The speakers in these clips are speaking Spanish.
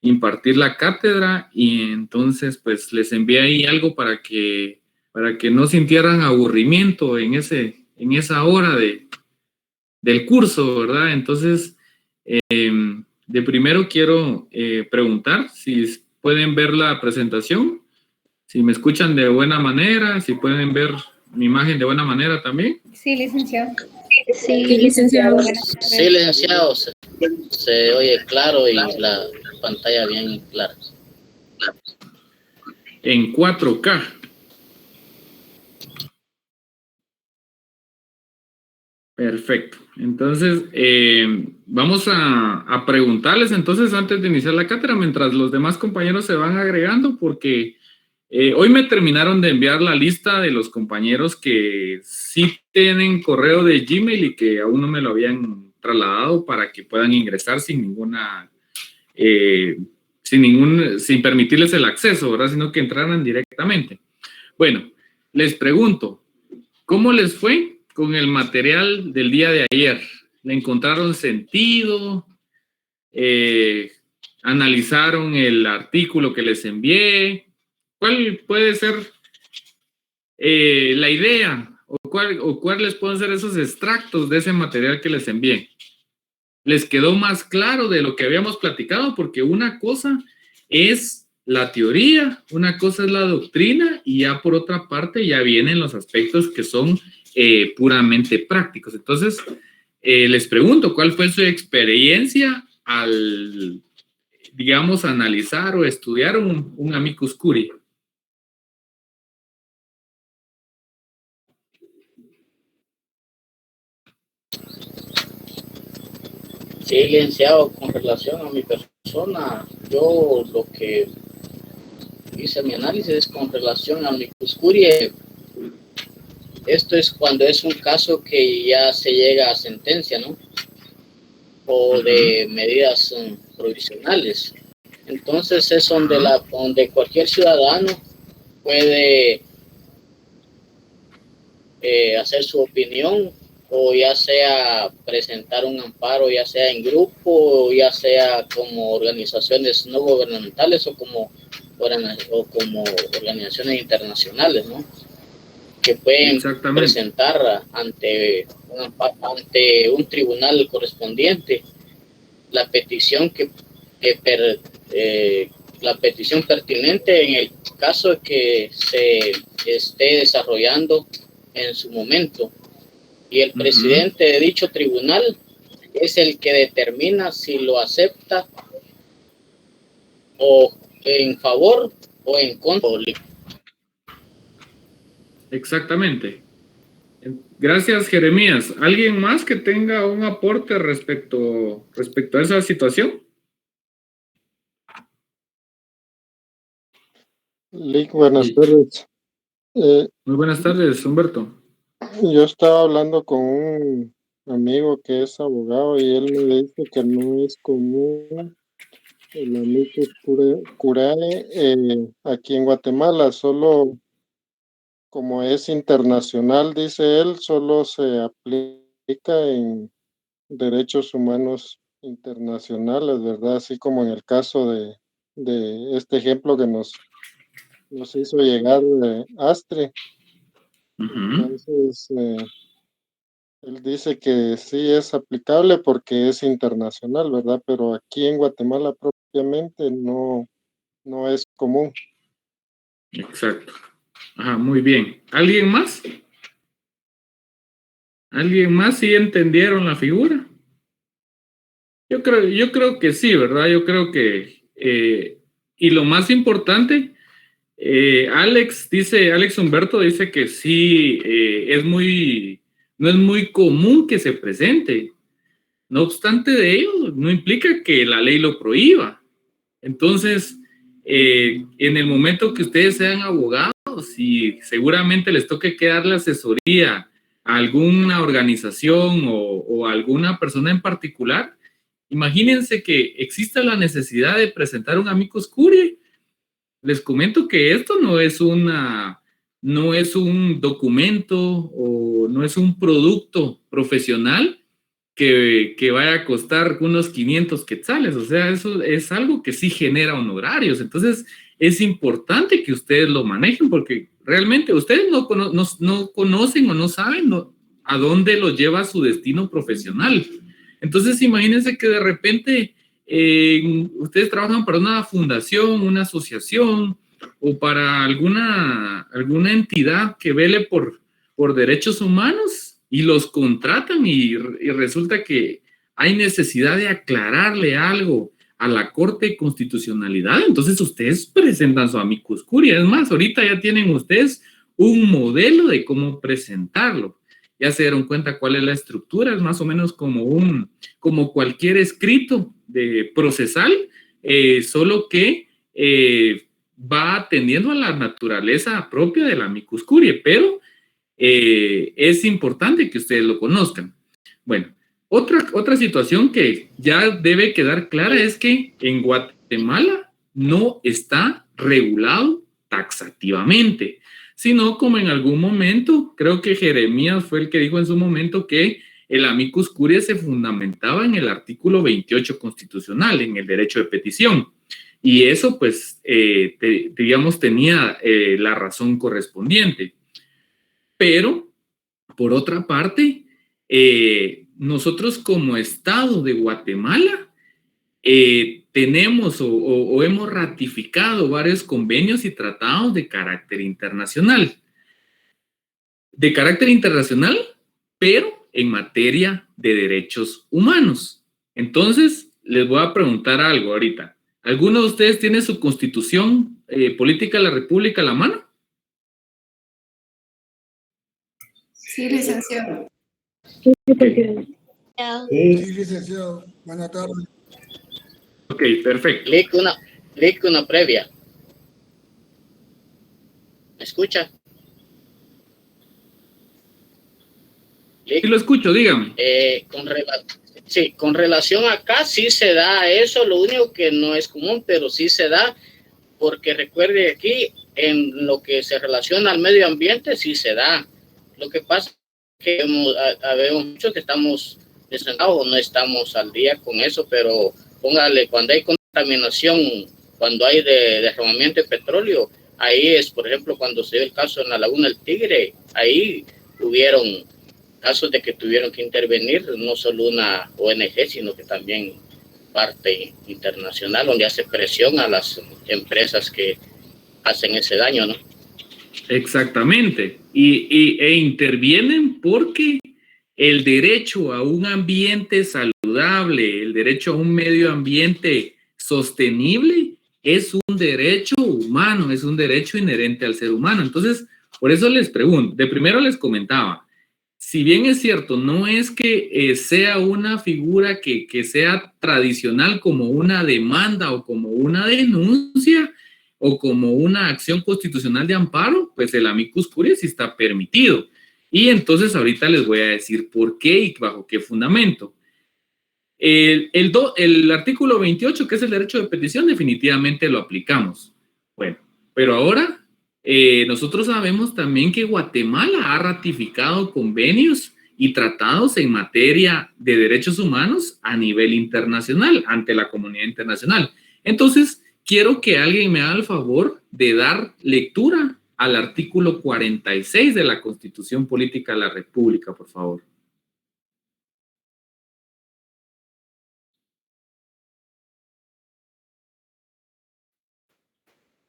impartir la cátedra, y entonces pues les envié ahí algo para que no sintieran aburrimiento en esa hora del curso, ¿verdad? Entonces, de primero quiero preguntar si pueden ver la presentación, si me escuchan de buena manera, si pueden ver mi imagen de buena manera también. Sí, licenciado. Sí, licenciado. Sí, licenciado, se oye claro y la pantalla bien clara. En 4K. Perfecto. Entonces, vamos a preguntarles entonces antes de iniciar la cátedra, mientras los demás compañeros se van agregando, porque hoy me terminaron de enviar la lista de los compañeros que sí tienen correo de Gmail y que aún no me lo habían trasladado para que puedan ingresar sin permitirles el acceso, ¿verdad? Sino que entraran directamente. Bueno, les pregunto, ¿cómo les fue con el material del día de ayer? ¿Le encontraron sentido? ¿Analizaron el artículo que les envié? ¿Cuál puede ser la idea? ¿O cuáles pueden ser esos extractos de ese material que les envié? ¿Les quedó más claro de lo que habíamos platicado? Porque una cosa es la teoría, una cosa es la doctrina, y ya por otra parte ya vienen los aspectos que son puramente prácticos. Entonces, les pregunto, ¿cuál fue su experiencia al, digamos, analizar o estudiar un amicus curiae? Sí, licenciado, con relación a mi persona, yo lo que hice mi análisis es con relación a amicus curiae. Esto es cuando es un caso que ya se llega a sentencia, ¿no? O de medidas provisionales. Entonces es donde cualquier ciudadano puede hacer su opinión, o ya sea presentar un amparo, ya sea en grupo, o ya sea como organizaciones no gubernamentales o como organizaciones internacionales, ¿no? Que pueden presentar ante un tribunal correspondiente la petición la petición pertinente en el caso de que se esté desarrollando en su momento, y el presidente de dicho tribunal es el que determina si lo acepta o en favor o en contra. Exactamente. Gracias, Jeremías. ¿Alguien más que tenga un aporte respecto a esa situación? Lick, buenas tardes. Muy buenas tardes, Humberto. Yo estaba hablando con un amigo que es abogado y él me dice que no es común el amicus curiae aquí en Guatemala, solo como es internacional, dice él, solo se aplica en derechos humanos internacionales, ¿verdad? Así como en el caso de este ejemplo que nos hizo llegar Astre. Entonces, él dice que sí es aplicable porque es internacional, ¿verdad? Pero aquí en Guatemala propiamente no es común. Exacto. Ajá, muy bien. ¿Alguien más? ¿Alguien más sí entendieron la figura? Yo creo que sí, ¿verdad? Yo creo que, y lo más importante, Alex Humberto dice que sí, no es muy común que se presente. No obstante de ello, no implica que la ley lo prohíba. Entonces, en el momento que ustedes sean abogados y seguramente les toque que darle asesoría a alguna organización o a alguna persona en particular, imagínense que exista la necesidad de presentar un amicus curiae. Les comento que esto no es un documento o no es un producto profesional que vaya a costar unos 500 quetzales. O sea, eso es algo que sí genera honorarios. Entonces, es importante que ustedes lo manejen porque realmente ustedes no conocen o no saben a dónde lo lleva su destino profesional. Entonces, imagínense que de repente ustedes trabajan para una fundación, una asociación o para alguna entidad que vele por derechos humanos y los contratan y resulta que hay necesidad de aclararle algo a la Corte de Constitucionalidad. Entonces ustedes presentan su amicus curiae. Es más, ahorita ya tienen ustedes un modelo de cómo presentarlo. Ya se dieron cuenta cuál es la estructura, es más o menos como cualquier escrito de procesal, solo que va atendiendo a la naturaleza propia del amicus curiae, pero es importante que ustedes lo conozcan. Bueno, otra situación que ya debe quedar clara es que en Guatemala no está regulado taxativamente, sino como en algún momento, creo que Jeremías fue el que dijo en su momento que el amicus curiae se fundamentaba en el artículo 28 constitucional, en el derecho de petición. Y eso, pues, digamos, tenía la razón correspondiente. Pero, por otra parte, nosotros como Estado de Guatemala tenemos o hemos ratificado varios convenios y tratados de carácter internacional. De carácter internacional, pero en materia de derechos humanos. Entonces, les voy a preguntar algo ahorita. ¿Alguno de ustedes tiene su constitución política de la República a la mano? Sí, licenciado. Okay. Sí, licenciado. Buenas tardes. Ok, perfecto. Clic una previa. ¿Me escucha? Sí, lo escucho, dígame. Con relación acá sí se da eso, lo único que no es común, pero sí se da, porque recuerde aquí, en lo que se relaciona al medio ambiente, sí se da. Lo que pasa es que habemos muchos que estamos descentrados o no estamos al día con eso, pero póngale, cuando hay contaminación, cuando hay derramamiento de petróleo, ahí es, por ejemplo, cuando se dio el caso en la Laguna del Tigre, ahí hubieron casos de que tuvieron que intervenir no solo una ONG, sino que también parte internacional, donde hace presión a las empresas que hacen ese daño, ¿no? Exactamente. E intervienen porque el derecho a un ambiente saludable, el derecho a un medio ambiente sostenible, es un derecho humano, es un derecho inherente al ser humano. Entonces, por eso les pregunto, de primero les comentaba, si bien es cierto, no es que sea una figura que sea tradicional como una demanda o como una denuncia o como una acción constitucional de amparo, pues el amicus curiae sí está permitido. Y entonces ahorita les voy a decir por qué y bajo qué fundamento. El artículo 28, que es el derecho de petición, definitivamente lo aplicamos. Bueno, pero ahora nosotros sabemos también que Guatemala ha ratificado convenios y tratados en materia de derechos humanos a nivel internacional, ante la comunidad internacional. Entonces, quiero que alguien me haga el favor de dar lectura al artículo 46 de la Constitución Política de la República, por favor.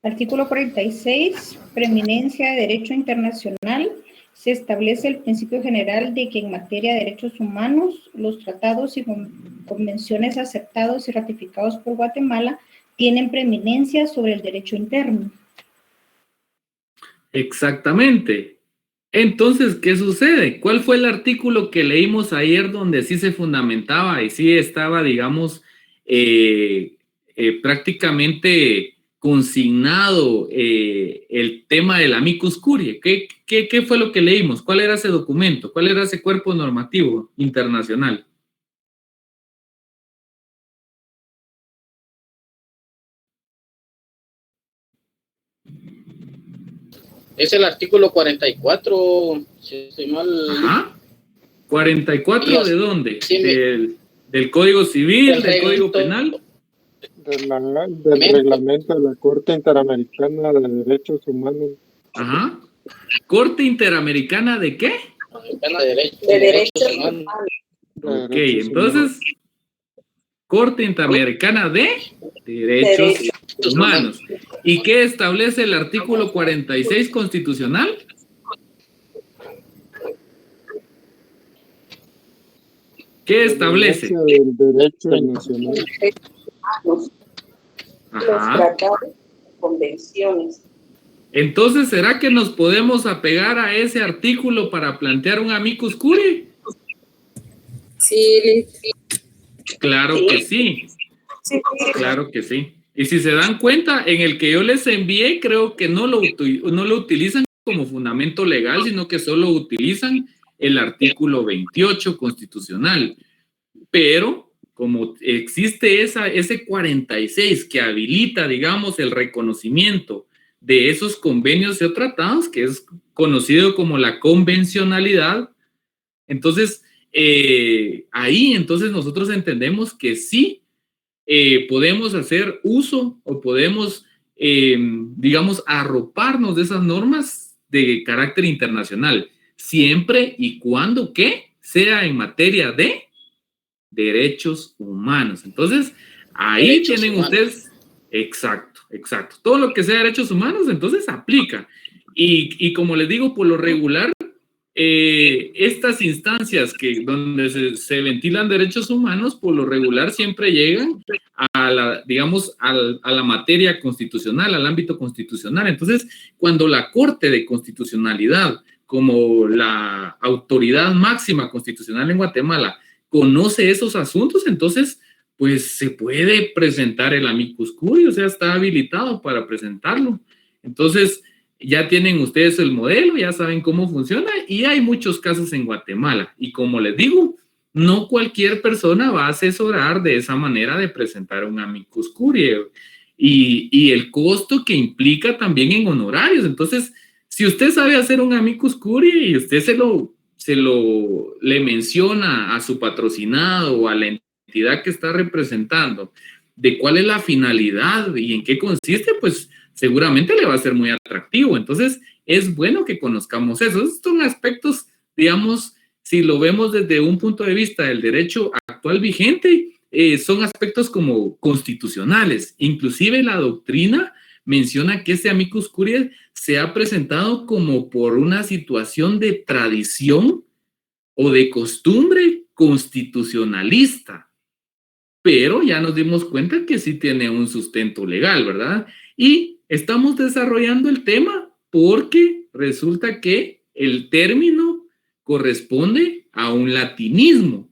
Artículo 46, preeminencia de derecho internacional. Se establece el principio general de que en materia de derechos humanos, los tratados y convenciones aceptados y ratificados por Guatemala tienen preeminencia sobre el derecho interno. Exactamente. Entonces, ¿qué sucede? ¿Cuál fue el artículo que leímos ayer donde sí se fundamentaba y sí estaba, digamos, prácticamente consignado el tema del amicus curiae? ¿Qué fue lo que leímos? ¿Cuál era ese documento? ¿Cuál era ese cuerpo normativo internacional? Es el artículo 44, si estoy mal. Ajá. ¿44 de dónde? Sí, ¿Del Código Civil, del Código reglamento. Penal? Del reglamento de la Corte Interamericana de Derechos Humanos. Ajá. ¿Corte Interamericana de qué? De derechos humanos. Ok, entonces, Corte Interamericana de Derechos Humanos. ¿Y qué establece el artículo 46 constitucional? ¿Qué establece? El derecho nacional. Los Ajá. tratados, convenciones. Entonces, ¿será que nos podemos apegar a ese artículo para plantear un amicus curiae? Sí. Claro que sí. Claro que sí. Y si se dan cuenta, en el que yo les envié, creo que no lo utilizan como fundamento legal, sino que solo utilizan el artículo 28 constitucional. Pero como existe ese 46 que habilita, digamos, el reconocimiento de esos convenios o tratados, que es conocido como la convencionalidad, entonces ahí entonces nosotros entendemos que sí podemos hacer uso o podemos, digamos, arroparnos de esas normas de carácter internacional, siempre y cuando que sea en materia de derechos humanos. Entonces, ahí Derechos tienen humanos. ustedes, exacto. Todo lo que sea derechos humanos, entonces aplica. Y como les digo, por lo regular, estas instancias donde se ventilan derechos humanos, por lo regular siempre llegan a la, digamos, a la materia constitucional, al ámbito constitucional. Entonces, cuando la Corte de Constitucionalidad, como la autoridad máxima constitucional en Guatemala, conoce esos asuntos, entonces, pues se puede presentar el amicus curiae, o sea, está habilitado para presentarlo. Entonces, ya tienen ustedes el modelo, ya saben cómo funciona y hay muchos casos en Guatemala. Y como les digo, no cualquier persona va a asesorar de esa manera de presentar un amicus curiae y el costo que implica también en honorarios. Entonces, si usted sabe hacer un amicus curiae y usted le menciona a su patrocinado o a la entidad que está representando de cuál es la finalidad y en qué consiste, pues seguramente le va a ser muy atractivo. Entonces, es bueno que conozcamos eso. Estos son aspectos, digamos, si lo vemos desde un punto de vista del derecho actual vigente, son aspectos como constitucionales. Inclusive la doctrina menciona que este amicus curiae se ha presentado como por una situación de tradición o de costumbre constitucionalista, pero ya nos dimos cuenta que sí tiene un sustento legal, ¿verdad? Y estamos desarrollando el tema porque resulta que el término corresponde a un latinismo.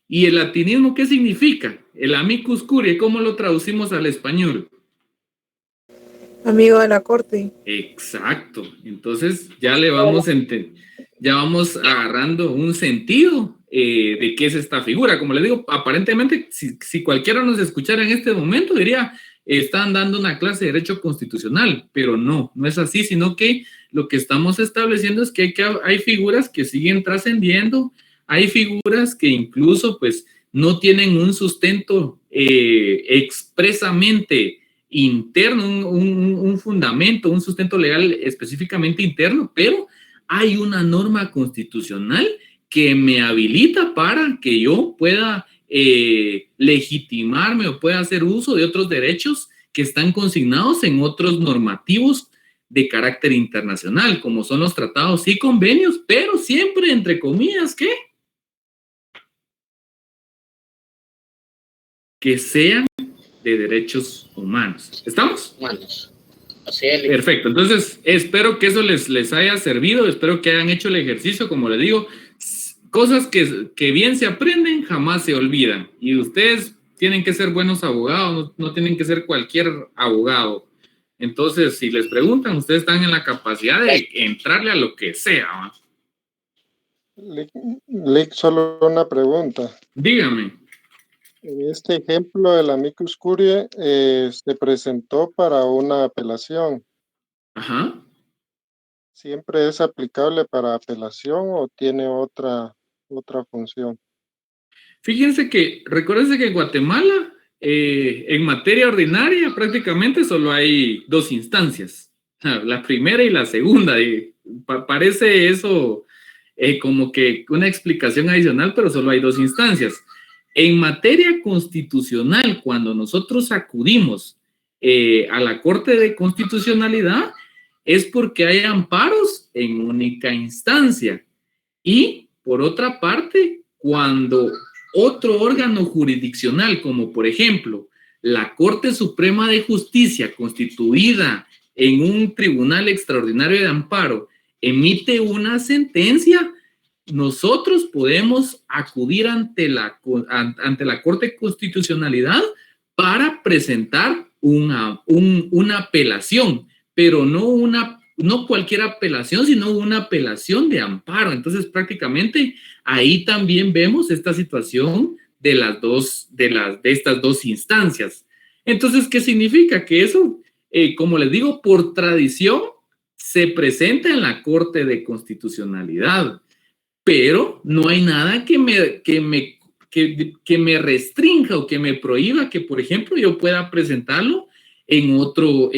¿Y el latinismo qué significa? El amicus curiae, ¿cómo lo traducimos al español? Amigo de la corte. Exacto. Entonces ya ya vamos agarrando un sentido de qué es esta figura. Como les digo, aparentemente, si cualquiera nos escuchara en este momento, diría, están dando una clase de derecho constitucional, pero no es así, sino que lo que estamos estableciendo es que hay figuras que siguen trascendiendo, hay figuras que incluso pues no tienen un sustento expresamente interno, un fundamento, un sustento legal específicamente interno, pero hay una norma constitucional que me habilita para que yo pueda legitimarme o pueda hacer uso de otros derechos que están consignados en otros normativos de carácter internacional, como son los tratados y convenios, pero siempre entre comillas, ¿qué? Que sean de derechos humanos. ¿Estamos? Humanos. Así es. Perfecto. Entonces, espero que eso les haya servido. Espero que hayan hecho el ejercicio. Como les digo, cosas que bien se aprenden, jamás se olvidan. Y ustedes tienen que ser buenos abogados, no tienen que ser cualquier abogado. Entonces, si les preguntan, ustedes están en la capacidad de entrarle a lo que sea. Lick, solo una pregunta. Dígame. En este ejemplo, el amicus curiae se presentó para una apelación. Ajá. ¿Siempre es aplicable para apelación o tiene otra otra función. Fíjense que, recuérdense que en Guatemala, en materia ordinaria, prácticamente solo hay dos instancias, la primera y la segunda. Y parece eso como que una explicación adicional, pero solo hay dos instancias. En materia constitucional, cuando nosotros acudimos a la Corte de Constitucionalidad, es porque hay amparos en única instancia. Y, por otra parte, cuando otro órgano jurisdiccional, como por ejemplo la Corte Suprema de Justicia, constituida en un tribunal extraordinario de amparo, emite una sentencia, nosotros podemos acudir ante la Corte de Constitucionalidad para presentar una apelación, pero no cualquier apelación, sino una apelación de amparo. Entonces, prácticamente ahí también vemos esta situación de estas dos instancias. Entonces, ¿qué significa? Que eso, como les digo, por tradición se presenta en la Corte de Constitucionalidad, pero no hay nada que me restrinja o que me prohíba que, por ejemplo, yo pueda presentarlo en otro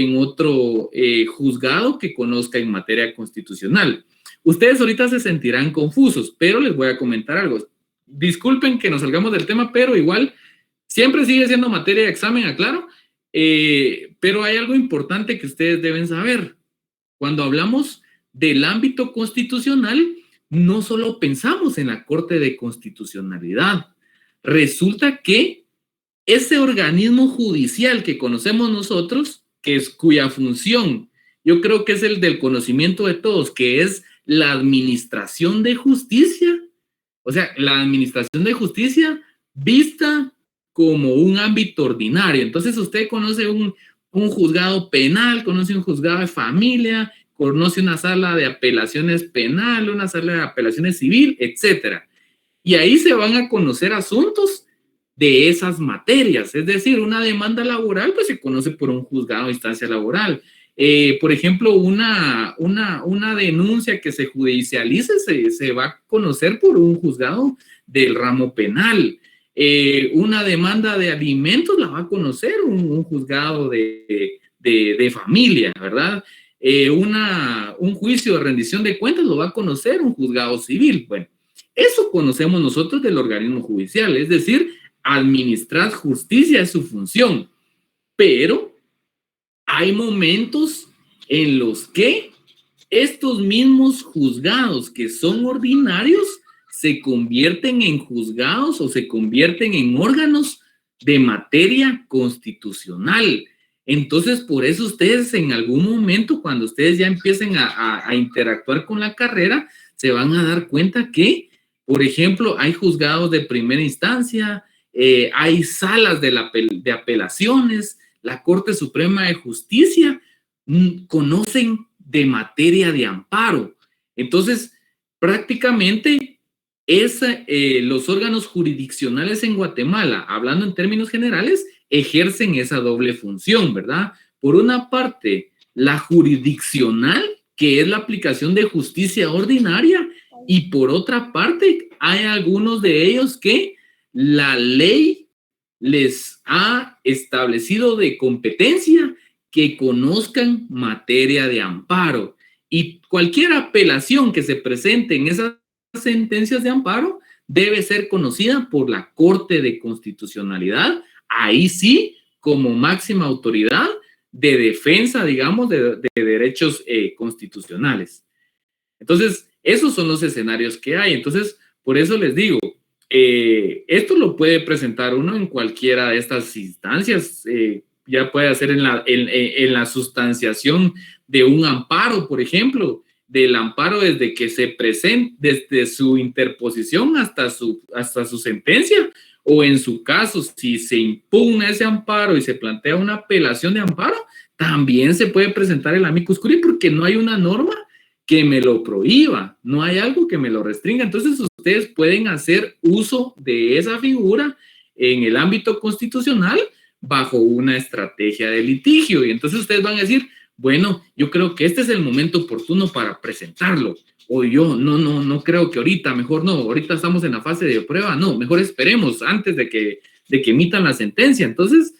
juzgado que conozca en materia constitucional. Ustedes ahorita se sentirán confusos, pero les voy a comentar algo. Disculpen que nos salgamos del tema, pero igual siempre sigue siendo materia de examen, aclaro, pero hay algo importante que ustedes deben saber. Cuando hablamos del ámbito constitucional, no solo pensamos en la Corte de Constitucionalidad. Resulta que ese organismo judicial que conocemos nosotros, cuya función yo creo que es el del conocimiento de todos, que es la administración de justicia, o sea, la administración de justicia vista como un ámbito ordinario. Entonces usted conoce un juzgado penal, conoce un juzgado de familia, conoce una sala de apelaciones penal, una sala de apelaciones civil, etcétera. Y ahí se van a conocer asuntos de esas materias, es decir, una demanda laboral pues se conoce por un juzgado de instancia laboral. Por ejemplo, una denuncia que se judicialice se va a conocer por un juzgado del ramo penal. Una demanda de alimentos la va a conocer un juzgado de familia, ¿verdad? Un juicio de rendición de cuentas lo va a conocer un juzgado civil. Bueno, eso conocemos nosotros del organismo judicial, es decir, administrar justicia es su función, pero hay momentos en los que estos mismos juzgados que son ordinarios se convierten en juzgados o se convierten en órganos de materia constitucional. Entonces, por eso ustedes en algún momento, cuando ustedes ya empiecen a interactuar con la carrera, se van a dar cuenta que, por ejemplo, hay juzgados de primera instancia, hay salas de apelaciones, la Corte Suprema de Justicia conocen de materia de amparo. Entonces, prácticamente los órganos jurisdiccionales en Guatemala, hablando en términos generales, ejercen esa doble función, ¿verdad? Por una parte, la jurisdiccional, que es la aplicación de justicia ordinaria, y por otra parte, hay algunos de ellos que la ley les ha establecido de competencia que conozcan materia de amparo. Y cualquier apelación que se presente en esas sentencias de amparo debe ser conocida por la Corte de Constitucionalidad, ahí sí, como máxima autoridad de defensa, digamos, de derechos constitucionales. Entonces, esos son los escenarios que hay. Entonces, por eso les digo, esto lo puede presentar uno en cualquiera de estas instancias, ya puede hacer en la sustanciación de un amparo, por ejemplo, del amparo desde que se presenta, desde su interposición hasta su sentencia, o en su caso, si se impugna ese amparo y se plantea una apelación de amparo, también se puede presentar el amicus curiae porque no hay una norma que me lo prohíba, no hay algo que me lo restringa. Entonces ustedes pueden hacer uso de esa figura en el ámbito constitucional bajo una estrategia de litigio. Y entonces ustedes van a decir, bueno, yo creo que este es el momento oportuno para presentarlo. O yo, no creo que ahorita, mejor no, ahorita estamos en la fase de prueba, no, mejor esperemos antes de que emitan la sentencia. Entonces,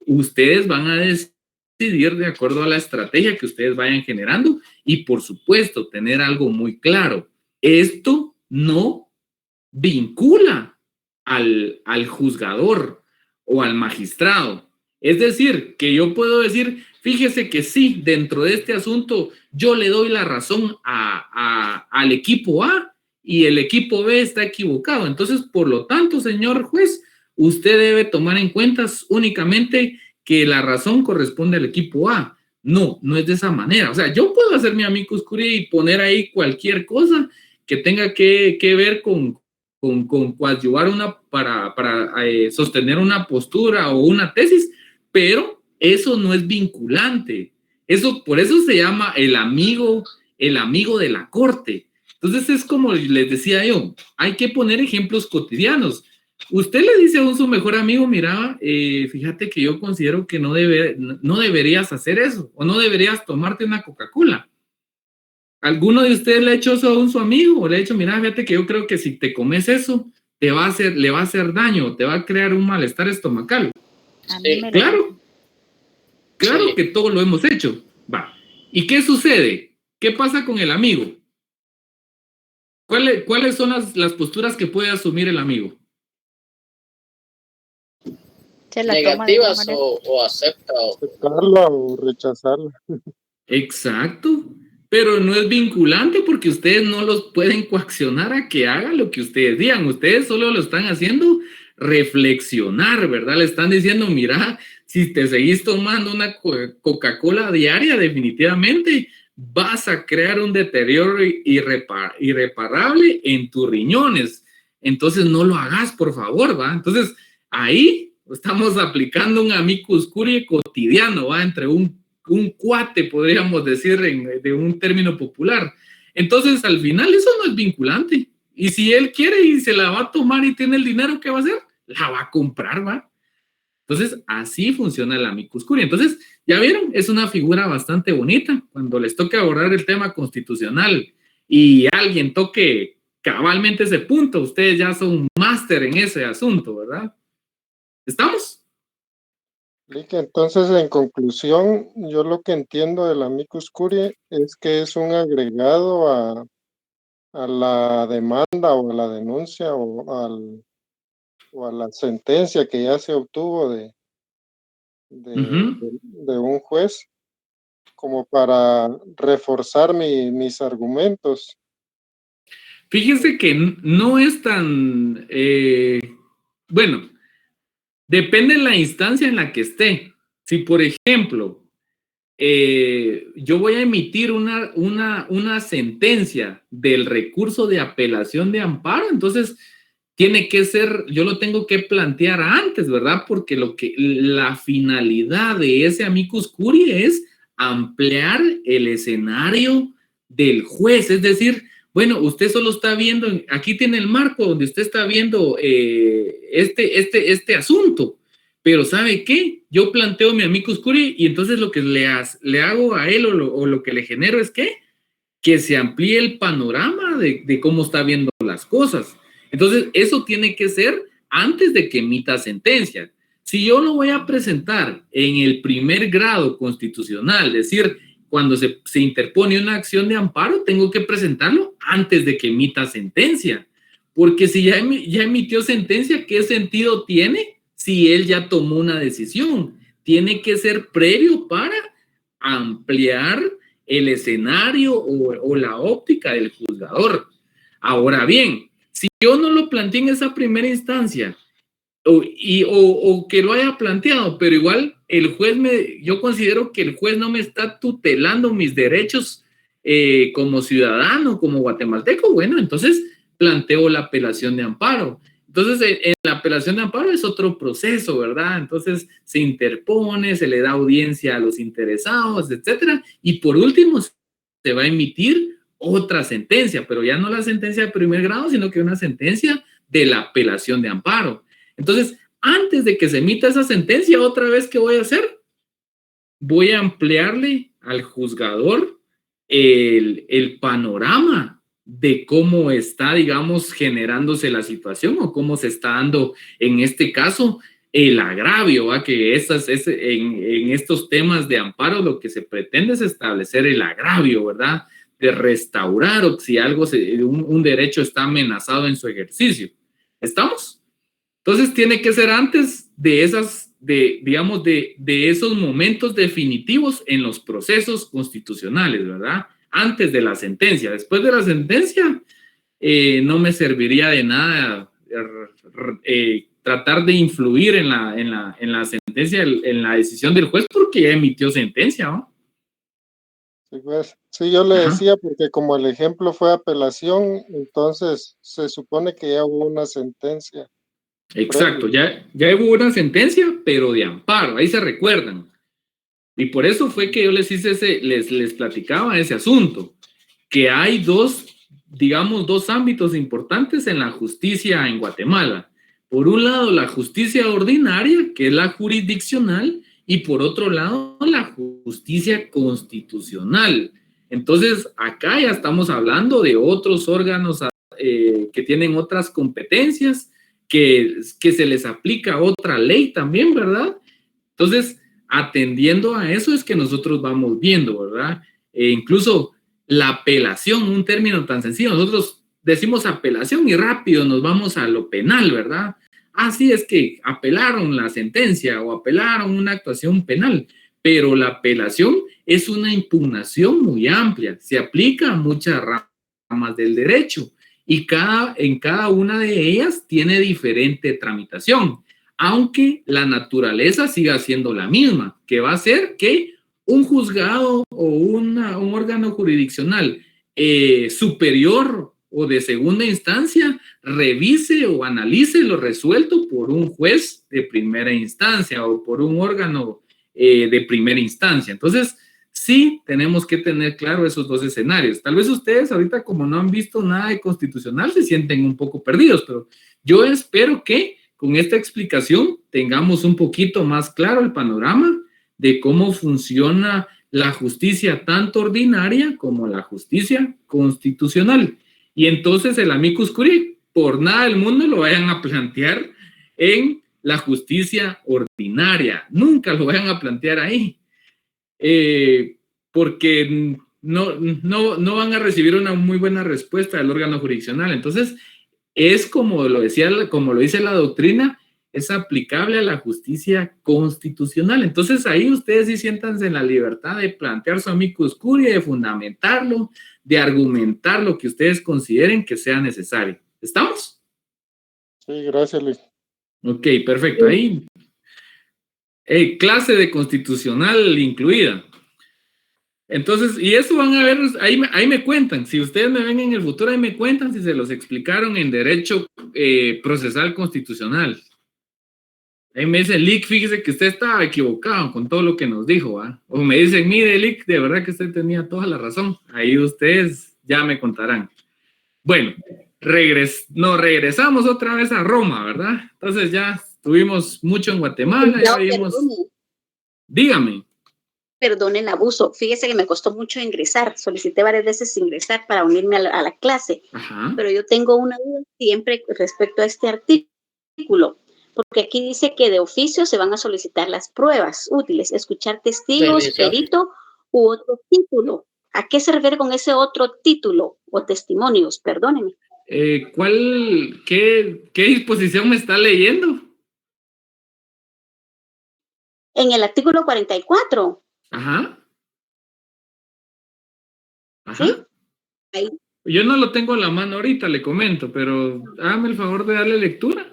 ustedes van a decidir de acuerdo a la estrategia que ustedes vayan generando y, por supuesto, tener algo muy claro. Esto no vincula al juzgador o al magistrado. Es decir, que yo puedo decir, fíjese que sí, dentro de este asunto yo le doy la razón al equipo A y el equipo B está equivocado. Entonces, por lo tanto, señor juez, usted debe tomar en cuenta únicamente que la razón corresponde al equipo A. No, no es de esa manera. O sea, yo puedo hacer mi amicus curiae y poner ahí cualquier cosa que tenga que ver con coadyuvar para sostener una postura o una tesis, pero eso no es vinculante. Eso, por eso se llama el amigo de la corte. Entonces es como les decía yo, hay que poner ejemplos cotidianos. Usted le dice a su mejor amigo, mira, fíjate que yo considero que no deberías hacer eso, o no deberías tomarte una Coca-Cola. ¿Alguno de ustedes le ha hecho eso a su amigo? O le ha dicho, mira, fíjate que yo creo que si te comes eso, le va a hacer daño, te va a crear un malestar estomacal. Sí. Claro Sí. que todos lo hemos hecho. Va. ¿Y qué sucede? ¿Qué pasa con el amigo? ¿Cuáles son las posturas que puede asumir el amigo? Negativas o acepta. Aceptarla o rechazarla. Exacto. Pero no es vinculante porque ustedes no los pueden coaccionar a que hagan lo que ustedes digan. Ustedes solo lo están haciendo reflexionar, ¿verdad? Le están diciendo, mira, si te seguís tomando una Coca-Cola diaria, definitivamente vas a crear un deterioro irreparable en tus riñones. Entonces no lo hagas, por favor, ¿va? Entonces ahí estamos aplicando un amicus curiae cotidiano, ¿va? Entre un cuate, podríamos decir, de un término popular. Entonces, al final, eso no es vinculante. Y si él quiere y se la va a tomar y tiene el dinero, ¿qué va a hacer? La va a comprar, ¿va? Entonces, así funciona el amicus curiae. Entonces, ya vieron, es una figura bastante bonita. Cuando les toque abordar el tema constitucional y alguien toque cabalmente ese punto, ustedes ya son un máster en ese asunto, ¿verdad? ¿Estamos? Entonces, en conclusión, yo lo que entiendo del amicus curiae es que es un agregado a la demanda o a la denuncia o a la sentencia que ya se obtuvo de un juez, como para reforzar mis argumentos. Fíjense que no es tan, bueno, depende de la instancia en la que esté. Si, por ejemplo, yo voy a emitir una sentencia del recurso de apelación de amparo, entonces tiene que ser, yo lo tengo que plantear antes, ¿verdad? Porque la finalidad de ese amicus curiae es ampliar el escenario del juez, es decir, bueno, usted solo está viendo, aquí tiene el marco donde usted está viendo este asunto, pero ¿sabe qué? Yo planteo mi amicus curiae y entonces lo que le hago a él o lo que le genero es que se amplíe el panorama de cómo está viendo las cosas. Entonces, eso tiene que ser antes de que emita sentencia. Si yo lo voy a presentar en el primer grado constitucional, es decir, cuando se interpone una acción de amparo, tengo que presentarlo antes de que emita sentencia. Porque si ya emitió sentencia, ¿qué sentido tiene si él ya tomó una decisión? Tiene que ser previo para ampliar el escenario o la óptica del juzgador. Ahora bien, si yo no lo planteé en esa primera instancia o que lo haya planteado, pero igual yo considero que el juez no me está tutelando mis derechos como ciudadano, como guatemalteco, bueno, entonces planteo la apelación de amparo. Entonces, en la apelación de amparo es otro proceso, ¿verdad? Entonces, se interpone, se le da audiencia a los interesados, etcétera, y por último, se va a emitir otra sentencia, pero ya no la sentencia de primer grado, sino que una sentencia de la apelación de amparo. Entonces, antes de que se emita esa sentencia, otra vez, ¿qué voy a hacer? Voy a ampliarle al juzgador el panorama de cómo está, digamos, generándose la situación o cómo se está dando, en este caso, el agravio, ¿va? Que en estos temas de amparo lo que se pretende es establecer el agravio, ¿verdad? De restaurar o si algo, un derecho está amenazado en su ejercicio. ¿Estamos? Entonces tiene que ser antes de digamos, de esos momentos definitivos en los procesos constitucionales, ¿verdad? Antes de la sentencia. Después de la sentencia, no me serviría de nada tratar de influir en la sentencia, en la decisión del juez, porque ya emitió sentencia, ¿no? Sí, pues, sí, yo le decía, porque como el ejemplo fue apelación, entonces se supone que ya hubo una sentencia. Exacto, ya hubo una sentencia, pero de amparo, ahí se recuerdan. Y por eso fue que yo les platicaba ese asunto, que hay dos ámbitos importantes en la justicia en Guatemala. Por un lado, la justicia ordinaria, que es la jurisdiccional, y por otro lado, la justicia constitucional. Entonces, acá ya estamos hablando de otros órganos que tienen otras competencias, que se les aplica otra ley también, ¿verdad? Entonces, atendiendo a eso es que nosotros vamos viendo, ¿verdad? Incluso la apelación, un término tan sencillo, nosotros decimos apelación y rápido nos vamos a lo penal, ¿verdad? Así es que apelaron la sentencia o apelaron una actuación penal, pero la apelación es una impugnación muy amplia, se aplica a muchas ramas del derecho y en cada una de ellas tiene diferente tramitación, aunque la naturaleza siga siendo la misma, que va a ser que un juzgado o un órgano jurisdiccional superior o de segunda instancia revise o analice lo resuelto por un juez de primera instancia o por un órgano de primera instancia. Entonces, sí tenemos que tener claro esos dos escenarios. Tal vez ustedes ahorita, como no han visto nada de constitucional, se sienten un poco perdidos, pero yo espero que con esta explicación tengamos un poquito más claro el panorama de cómo funciona la justicia tanto ordinaria como la justicia constitucional. Y entonces el amicus curiae, por nada del mundo lo vayan a plantear en la justicia ordinaria. Nunca lo vayan a plantear ahí. Porque no van a recibir una muy buena respuesta del órgano jurisdiccional. Entonces, es como lo dice la doctrina, es aplicable a la justicia constitucional. Entonces, ahí ustedes sí siéntanse en la libertad de plantear su amicus curiae, de fundamentarlo, de argumentar lo que ustedes consideren que sea necesario. ¿Estamos? Sí, gracias, Luis. Ok, perfecto. Ahí, clase de constitucional incluida. Entonces, y eso van a ver, ahí me cuentan, si ustedes me ven en el futuro, ahí me cuentan si se los explicaron en derecho procesal constitucional. Ahí me dicen, Lick, fíjese que usted estaba equivocado con todo lo que nos dijo, ¿eh? O me dicen, mire, Lick, de verdad que usted tenía toda la razón. Ahí ustedes ya me contarán. Bueno, regresamos otra vez a Roma, ¿verdad? Entonces ya estuvimos mucho en Guatemala. Ya vimos... Dígame. Perdone el abuso. Fíjese que me costó mucho ingresar. Solicité varias veces ingresar para unirme a la clase. Ajá. Pero yo tengo una duda siempre respecto a este artículo. Porque aquí dice que de oficio se van a solicitar las pruebas útiles, escuchar testigos, perito u otro título. ¿A qué se refiere con ese otro título o testimonios? Perdóneme. ¿Qué disposición me está leyendo? En el artículo 44. Ajá. ¿Sí? Ahí. Yo no lo tengo en la mano ahorita, le comento, pero hágame el favor de darle lectura.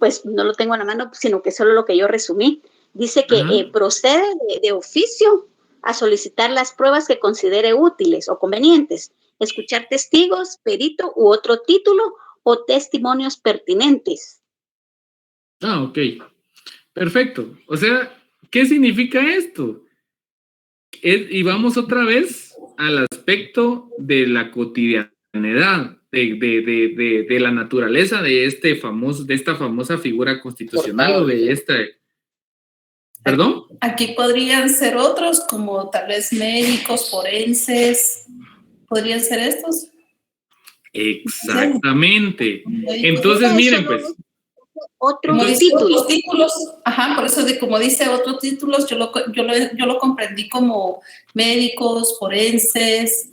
Pues no lo tengo en la mano, sino que solo lo que yo resumí. Dice que procede de oficio a solicitar las pruebas que considere útiles o convenientes, escuchar testigos, perito u otro título o testimonios pertinentes. Ah, ok. Perfecto. O sea, ¿qué significa esto? Y vamos otra vez al aspecto de la cotidianidad, de la naturaleza de esta famosa figura constitucional o de esta... ¿Perdón? Aquí podrían ser otros, como tal vez médicos, forenses. ¿Podrían ser estos? Exactamente. Entonces, miren, pues. Otros títulos. Ajá, por eso como dice otros títulos, yo lo comprendí como médicos, forenses,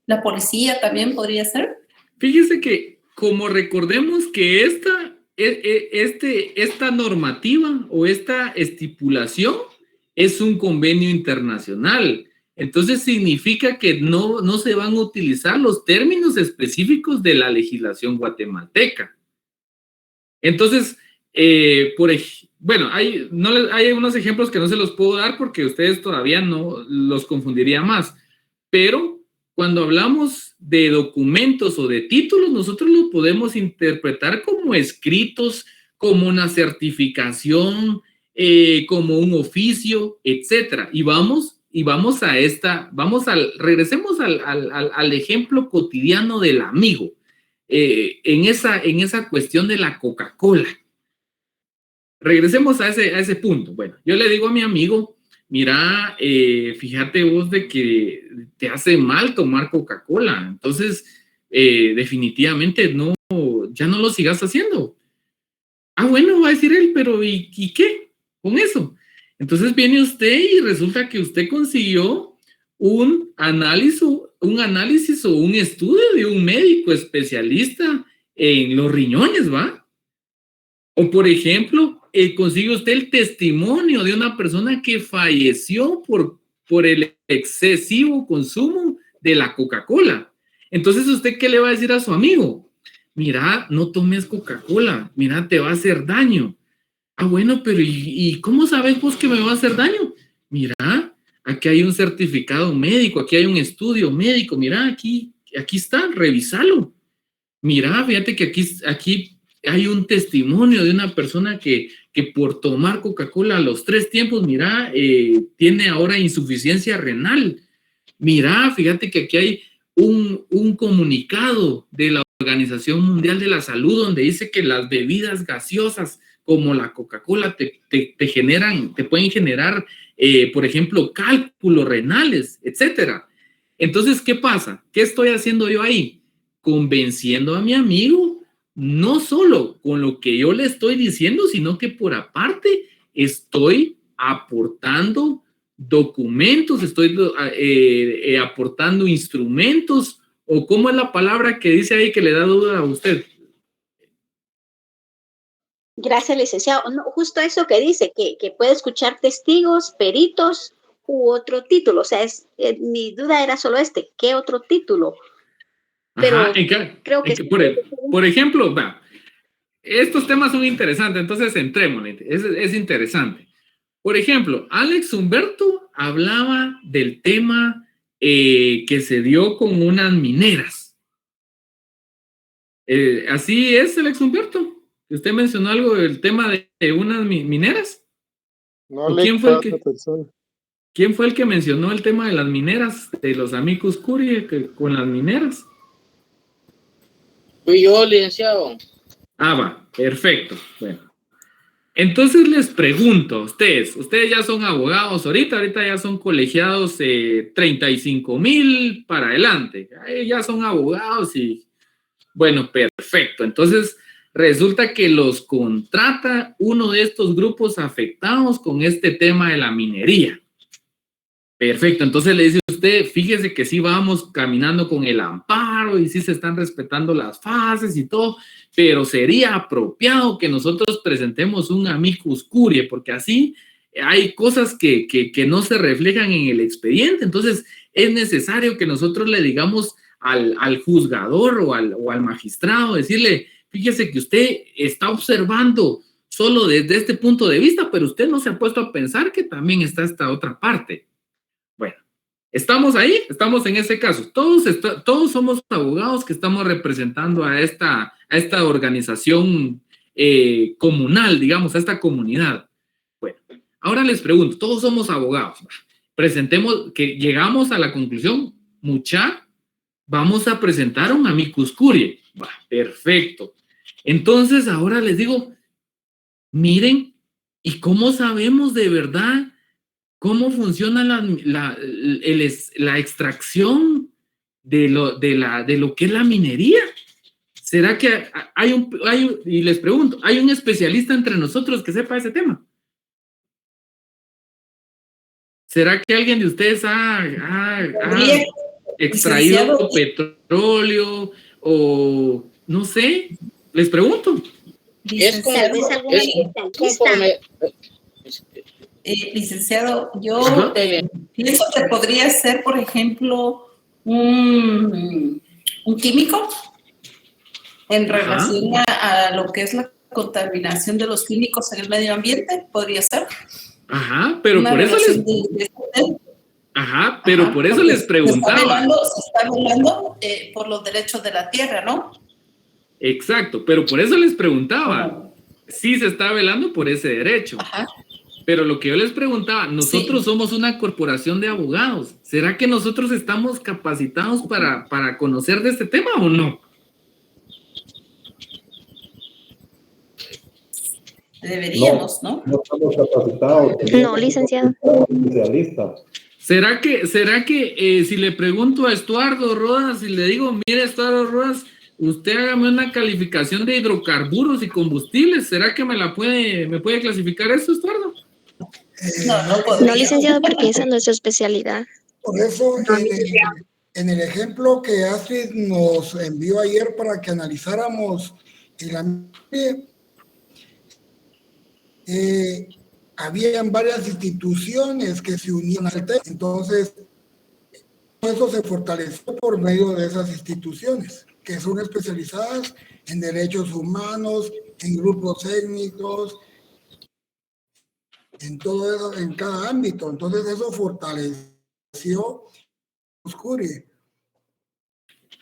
la policía también podría ser. Fíjese que como recordemos que esta normativa o esta estipulación es un convenio internacional. Entonces significa que no se van a utilizar los términos específicos de la legislación guatemalteca. Entonces, hay unos ejemplos que no se los puedo dar porque ustedes todavía no los confundiría más, pero cuando hablamos de documentos o de títulos, nosotros los podemos interpretar como escritos, como una certificación, como un oficio, etcétera. Regresemos al ejemplo cotidiano del amigo. En esa cuestión de la Coca-Cola. Regresemos a ese punto. Bueno, yo le digo a mi amigo, mira, fíjate vos de que te hace mal tomar Coca-Cola, entonces definitivamente ya no lo sigas haciendo. Ah, bueno, va a decir él, pero ¿y qué con eso? Entonces viene usted y resulta que usted consiguió un análisis o un estudio de un médico especialista en los riñones, ¿va? O por ejemplo, consigue usted el testimonio de una persona que falleció por el excesivo consumo de la Coca-Cola. Entonces, ¿usted qué le va a decir a su amigo? Mira, no tomes Coca-Cola, mira, te va a hacer daño. Ah, bueno, pero ¿y cómo sabes vos que me va a hacer daño? Mira, aquí hay un certificado médico, aquí hay un estudio médico, mira, aquí está, revísalo. Mira, fíjate que aquí hay un testimonio de una persona que por tomar Coca-Cola a los 3 tiempos, mira, tiene ahora insuficiencia renal. Mira, fíjate que aquí hay un comunicado de la Organización Mundial de la Salud donde dice que las bebidas gaseosas como la Coca-Cola te pueden generar, por ejemplo, cálculos renales, etcétera. Entonces, ¿qué pasa? ¿Qué estoy haciendo yo ahí? Convenciendo a mi amigo, no solo con lo que yo le estoy diciendo, sino que por aparte estoy aportando documentos, estoy aportando instrumentos, o ¿cómo es la palabra que dice ahí que le da duda a usted? Gracias, licenciado. No, justo eso que dice, que puede escuchar testigos, peritos u otro título. O sea, mi duda era solo ¿qué otro título? Pero ajá, creo que... por ejemplo, estos temas son interesantes, entonces entrémosle, es interesante. Por ejemplo, Alex Humberto hablaba del tema que se dio con unas mineras. ¿Así es, Alex Humberto? ¿Usted mencionó algo del tema de unas mineras? No, ¿Quién fue el que mencionó el tema de las mineras, de los amicus curiae con las mineras? Fui yo, licenciado. Ah, va, perfecto. Bueno, entonces les pregunto a ustedes ya son abogados ahorita ya son colegiados 35,000 para adelante, ya son abogados y bueno, perfecto. Entonces resulta que los contrata uno de estos grupos afectados con este tema de la minería. Perfecto, entonces le dice usted, fíjese que sí vamos caminando con el amparo y sí se están respetando las fases y todo, pero sería apropiado que nosotros presentemos un amicus curiae, porque así hay cosas que no se reflejan en el expediente, entonces es necesario que nosotros le digamos al juzgador o al magistrado, decirle, fíjese que usted está observando solo desde este punto de vista, pero usted no se ha puesto a pensar que también está esta otra parte. Bueno, estamos ahí, estamos en ese caso. Todos somos abogados que estamos representando a esta organización comunal, digamos, a esta comunidad. Bueno, ahora les pregunto, todos somos abogados. Presentemos, que llegamos a la conclusión, vamos a presentar un amicus curiae. Perfecto. Entonces, ahora les digo, miren, ¿y cómo sabemos de verdad cómo funciona la extracción de lo que es la minería? ¿Será que y les pregunto, hay un especialista entre nosotros que sepa ese tema? ¿Será que alguien de ustedes ha extraído petróleo o no sé? Les pregunto. Licenciado, yo pienso que podría ser, por ejemplo, un químico en relación a lo que es la contaminación de los químicos en el medio ambiente, podría ser. Pero por eso por eso les preguntaba. Se está velando por los derechos de la tierra, ¿no? Exacto, pero por eso les preguntaba. Sí se está velando por ese derecho. Pero lo que yo les preguntaba, nosotros somos una corporación de abogados. ¿Será que nosotros estamos capacitados para conocer de este tema o no? Deberíamos, ¿no? No estamos capacitados. No, licenciado. Especialistas. ¿Será que si le pregunto a Estuardo Rodas y le digo, mire Estuardo Rodas, usted hágame una calificación de hidrocarburos y combustibles, ¿será que me puede clasificar eso, Estuardo? No, licenciado, porque esa no es su especialidad. Por eso, en el ejemplo que Astrid nos envió ayer para que analizáramos el ambiente, habían varias instituciones que se unían al tema. Entonces, eso se fortaleció por medio de esas instituciones, que son especializadas en derechos humanos, en grupos étnicos, en todo eso, en cada ámbito. Entonces, eso fortaleció Cuscurí.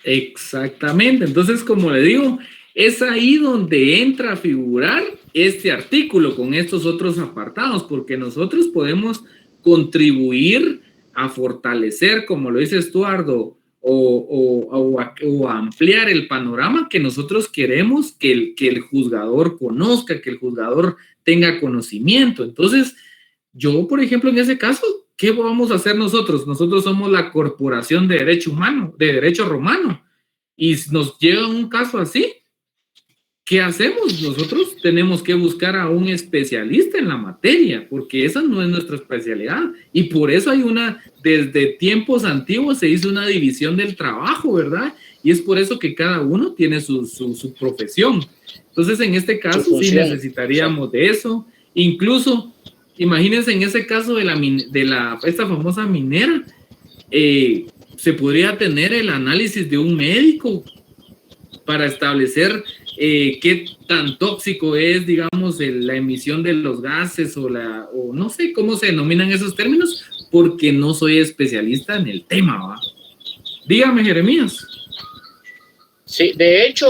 Exactamente. Entonces, como le digo, es ahí donde entra a figurar este artículo con estos otros apartados, porque nosotros podemos contribuir a fortalecer, como lo dice Estuardo, o ampliar el panorama que nosotros queremos que el juzgador conozca, que el juzgador tenga conocimiento. Entonces, yo, por ejemplo, en ese caso, ¿qué vamos a hacer nosotros? Nosotros somos la Corporación de Derecho Humano, de Derecho Romano, y nos llega un caso así. ¿Qué hacemos? Nosotros tenemos que buscar a un especialista en la materia, porque esa no es nuestra especialidad. Y por eso desde tiempos antiguos se hizo una división del trabajo, ¿verdad? Y es por eso que cada uno tiene su profesión. Entonces, en este caso, sí necesitaríamos de eso. Incluso, imagínense en ese caso de esta famosa minera, se podría tener el análisis de un médico para establecer qué tan tóxico es, digamos, la emisión de los gases o no sé cómo se denominan esos términos, porque no soy especialista en el tema, ¿va? Dígame, Jeremías. Sí, de hecho,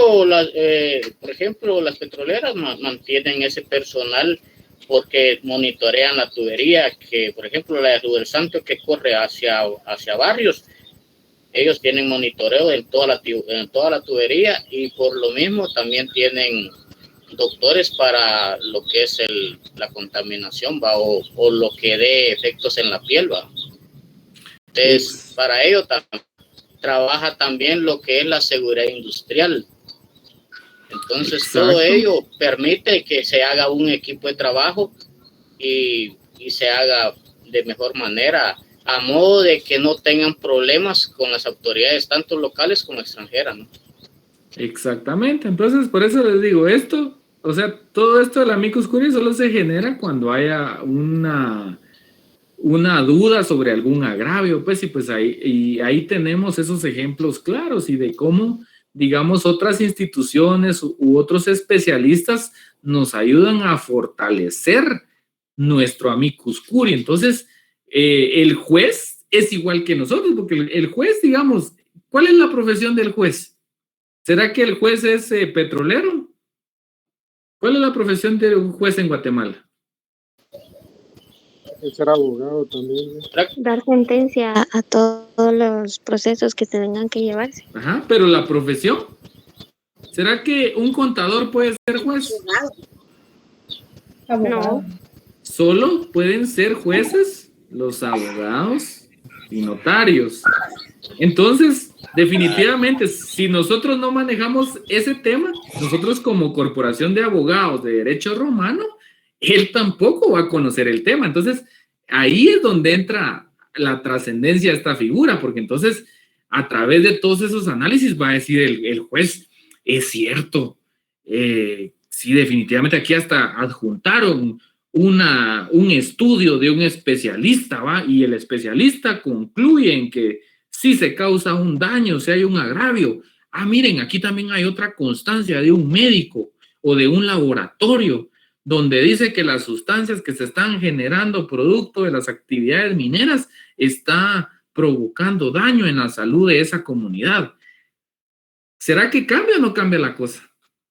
por ejemplo, las petroleras mantienen ese personal porque monitorean la tubería, que por ejemplo la de Río del Santo que corre hacia barrios, ellos tienen monitoreo en toda la tubería, y por lo mismo también tienen doctores para lo que es la contaminación, ¿va? O lo que dé efectos en la piel, ¿va? Entonces, para ello trabaja también lo que es la seguridad industrial. Entonces, exacto, todo ello permite que se haga un equipo de trabajo y se haga de mejor manera, a modo de que no tengan problemas con las autoridades, tanto locales como extranjeras, ¿no? Exactamente. Entonces, por eso les digo esto, o sea, todo esto del amicus curiae solo se genera cuando haya una duda sobre algún agravio, pues, y ahí tenemos esos ejemplos claros y de cómo, digamos, otras instituciones u otros especialistas nos ayudan a fortalecer nuestro amicus curiae. Entonces, el juez es igual que nosotros, porque el juez, digamos, ¿cuál es la profesión del juez? ¿Será que el juez es petrolero? ¿Cuál es la profesión de un juez en Guatemala? Ser abogado también. Dar sentencia a todos los procesos que se tengan que llevarse. Ajá, pero la profesión. ¿Será que un contador puede ser juez? No. Solo pueden ser jueces los abogados y notarios. Entonces, definitivamente, si nosotros no manejamos ese tema, nosotros como corporación de abogados de derecho romano, él tampoco va a conocer el tema. Entonces, ahí es donde entra la trascendencia de esta figura, porque entonces, a través de todos esos análisis va a decir el juez, es cierto, sí, definitivamente aquí hasta adjuntaron un estudio de un especialista, ¿va? Y el especialista concluye en que si se causa un daño, si hay un agravio. Ah, miren, aquí también hay otra constancia de un médico o de un laboratorio donde dice que las sustancias que se están generando producto de las actividades mineras está provocando daño en la salud de esa comunidad. ¿Será que cambia o no cambia la cosa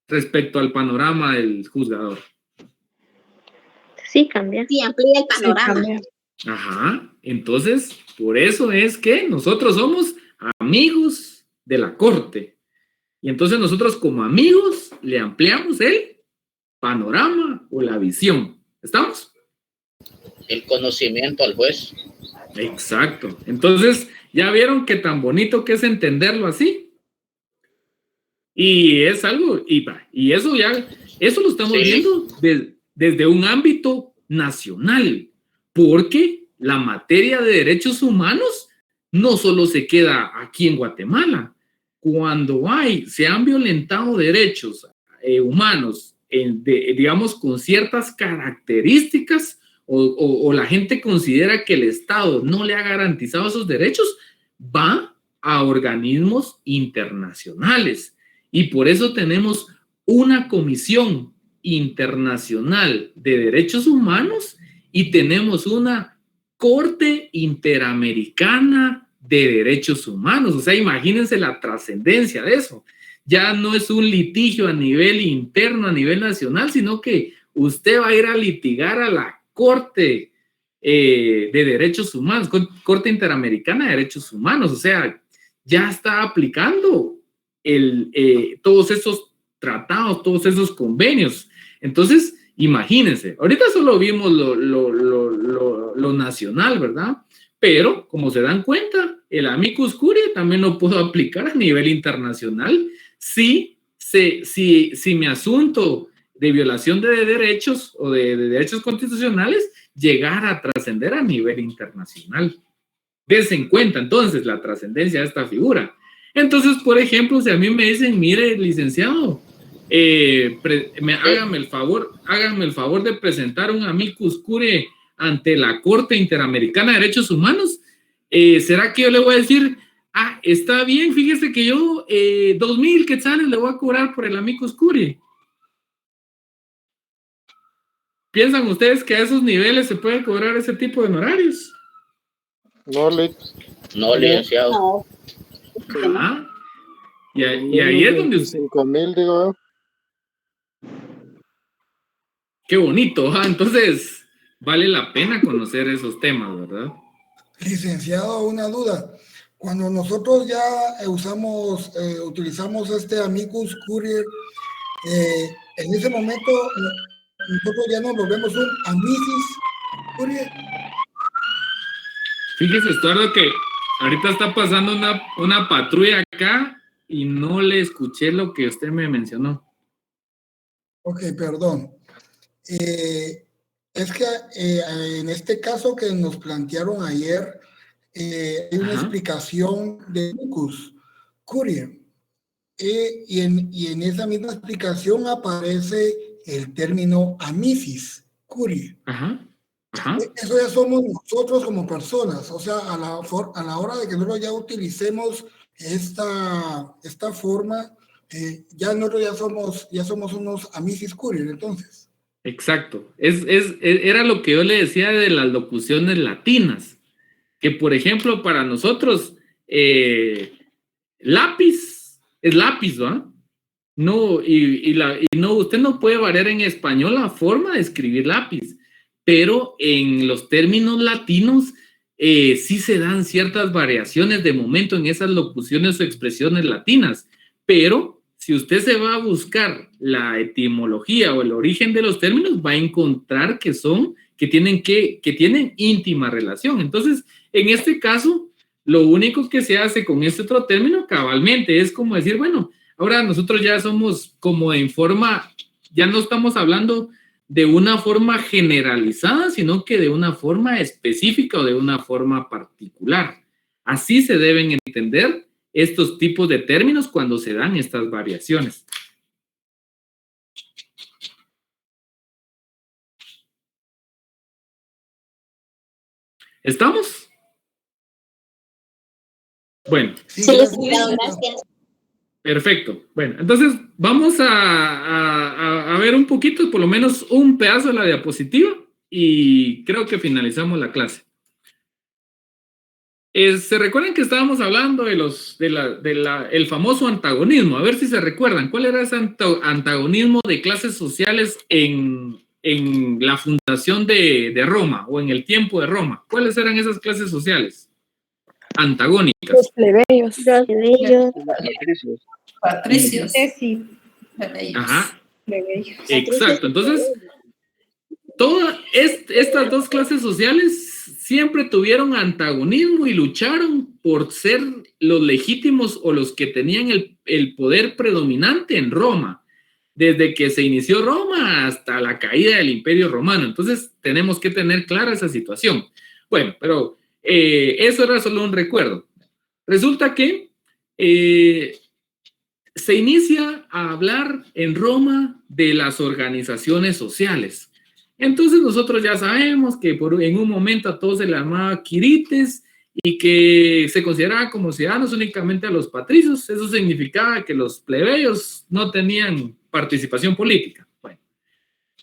respecto al panorama del juzgador? Sí, cambia. Sí, amplía el panorama. Sí, Ajá, entonces, por eso es que nosotros somos amigos de la corte. Y entonces nosotros como amigos le ampliamos el panorama o la visión. ¿Estamos? El conocimiento al juez. Exacto. Entonces, ¿ya vieron qué tan bonito que es entenderlo así? Y es algo, y eso ya, eso lo estamos viendo desde un ámbito nacional, porque la materia de derechos humanos no solo se queda aquí en Guatemala. Cuando se han violentado derechos humanos, digamos, con ciertas características, o la gente considera que el Estado no le ha garantizado esos derechos, va a organismos internacionales. Y por eso tenemos una Comisión Internacional de Derechos Humanos y tenemos una Corte Interamericana de Derechos Humanos. O sea, imagínense la trascendencia de eso. Ya no es un litigio a nivel interno, a nivel nacional, sino que usted va a ir a litigar a la Corte de Derechos Humanos, Corte Interamericana de Derechos Humanos. O sea, ya está aplicando todos esos tratados, todos esos convenios. Entonces, imagínense, ahorita solo vimos lo nacional, ¿verdad? Pero, como se dan cuenta, el amicus curiae también lo puedo aplicar a nivel internacional si mi asunto de violación de derechos o de derechos constitucionales llegara a trascender a nivel internacional. Dense en cuenta, entonces, la trascendencia de esta figura. Entonces, por ejemplo, si a mí me dicen, mire, licenciado, hágame el favor de presentar un amicus curiae ante la Corte Interamericana de Derechos Humanos, ¿será que yo le voy a decir, está bien, fíjese que yo 2,000 quetzales le voy a cobrar por el amicus curiae? ¿Piensan ustedes que a esos niveles se puede cobrar ese tipo de honorarios? No, licenciado. No. Y ahí es donde... 5,000, digo. Qué bonito, entonces vale la pena conocer esos temas, ¿verdad? Licenciado, una duda. Cuando nosotros ya utilizamos este amicus curiae, en ese momento nosotros ya nos volvemos un amicus curiae. Fíjese, Estuardo, que ahorita está pasando una patrulla acá y no le escuché lo que usted me mencionó. Ok, perdón. Es que en este caso que nos plantearon ayer, hay una explicación de amicus curiae. Y en esa misma explicación aparece el término amicis curiae. Eso ya somos nosotros como personas, o sea, a la hora de que nosotros ya utilicemos esta forma, ya nosotros ya somos unos amicus curiae, entonces. Exacto. Era lo que yo le decía de las locuciones latinas, que por ejemplo para nosotros lápiz es lápiz, ¿va? No, usted no puede variar en español la forma de escribir lápiz, pero en los términos latinos sí se dan ciertas variaciones de momento en esas locuciones o expresiones latinas, pero si usted se va a buscar la etimología o el origen de los términos, va a encontrar que tienen íntima relación. Entonces, en este caso, Lo único que se hace con este otro término, cabalmente, es como decir, bueno, ahora nosotros ya somos como en forma, ya no estamos hablando de una forma generalizada, sino que de una forma específica o de una forma particular. Así se deben entender estos tipos de términos cuando se dan estas variaciones. ¿Estamos? Bueno. Sí, gracias. Perfecto. Bueno, entonces vamos a ver un poquito, por lo menos un pedazo de la diapositiva y creo que finalizamos la clase. ¿Se recuerdan que estábamos hablando de el famoso antagonismo? A ver si se recuerdan. ¿Cuál era ese antagonismo de clases sociales en la fundación de Roma o en el tiempo de Roma? ¿Cuáles eran esas clases sociales antagónicas? Los plebeyos. Los plebeyos. Patricios. Sí. Ajá. Plebeyos. Exacto. Entonces, todas estas dos clases sociales siempre tuvieron antagonismo y lucharon por ser los legítimos o los que tenían el poder predominante en Roma, desde que se inició Roma hasta la caída del Imperio Romano. Entonces, tenemos que tener clara esa situación. Bueno, pero eso era solo un recuerdo. Resulta que se inicia a hablar en Roma de las organizaciones sociales. Entonces nosotros ya sabemos que en un momento a todos se les llamaba quirites y que se consideraba como ciudadanos únicamente a los patricios. Eso significaba que los plebeyos no tenían participación política. Bueno,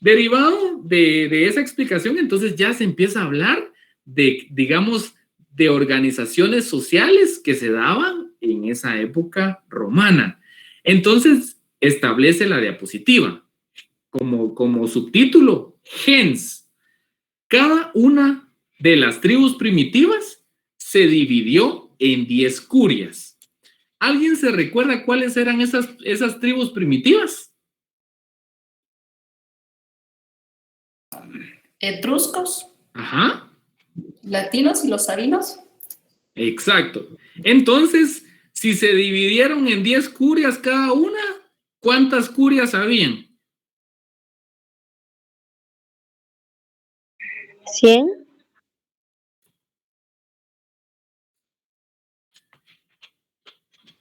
derivado de esa explicación, entonces ya se empieza a hablar de, digamos, de organizaciones sociales que se daban en esa época romana. Entonces establece la diapositiva como subtítulo, gens. Cada una de las tribus primitivas se dividió en 10 curias. ¿Alguien se recuerda cuáles eran esas tribus primitivas? Etruscos. Ajá. Latinos y los sabinos. Exacto. Entonces, si se dividieron en 10 curias cada una, ¿cuántas curias habían? 100.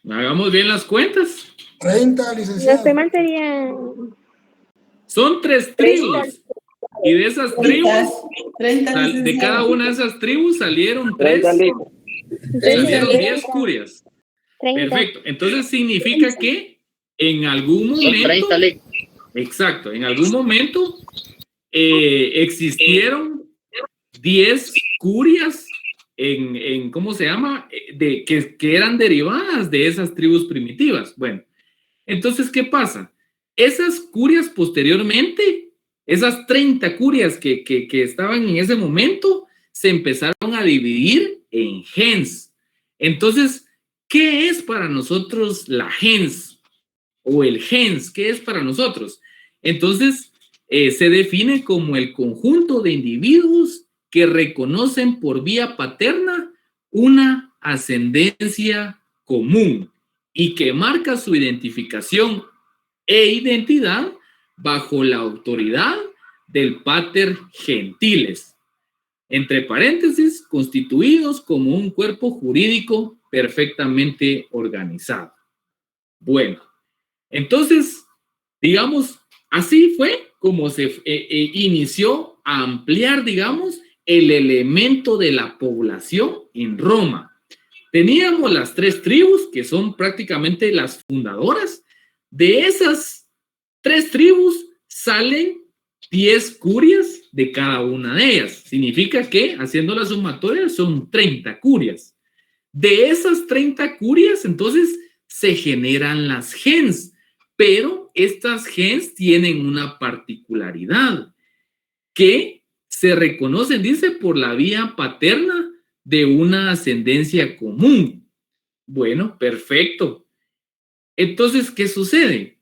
Hagamos bien las cuentas. 30, licenciado. Los demás serían... Son 3 tribus. Y de esas tribus, de cada una de esas tribus salieron 10 curias. 30. Perfecto. Entonces significa que en algún momento, exacto, en algún momento existieron 10 curias en ¿cómo se llama? Que eran derivadas de esas tribus primitivas. Bueno, entonces, ¿qué pasa? Esas curias posteriormente, esas 30 curias que estaban en ese momento, se empezaron a dividir en gens. Entonces, ¿qué es para nosotros la gens? O el gens, ¿qué es para nosotros? Entonces, se define como el conjunto de individuos que reconocen por vía paterna una ascendencia común y que marca su identificación e identidad bajo la autoridad del pater gentiles, entre paréntesis, constituidos como un cuerpo jurídico perfectamente organizado. Bueno, entonces, digamos, así fue como se inició a ampliar, digamos, el elemento de la población en Roma. Teníamos las 3 tribus, que son prácticamente las fundadoras. De esas 3 tribus salen 10 curias de cada una de ellas. Significa que, haciendo la sumatoria, son 30 curias. De esas 30 curias, entonces, se generan las gens. Pero estas gens tienen una particularidad que se reconocen, dice, por la vía paterna de una ascendencia común. Bueno, perfecto. Entonces, ¿qué sucede?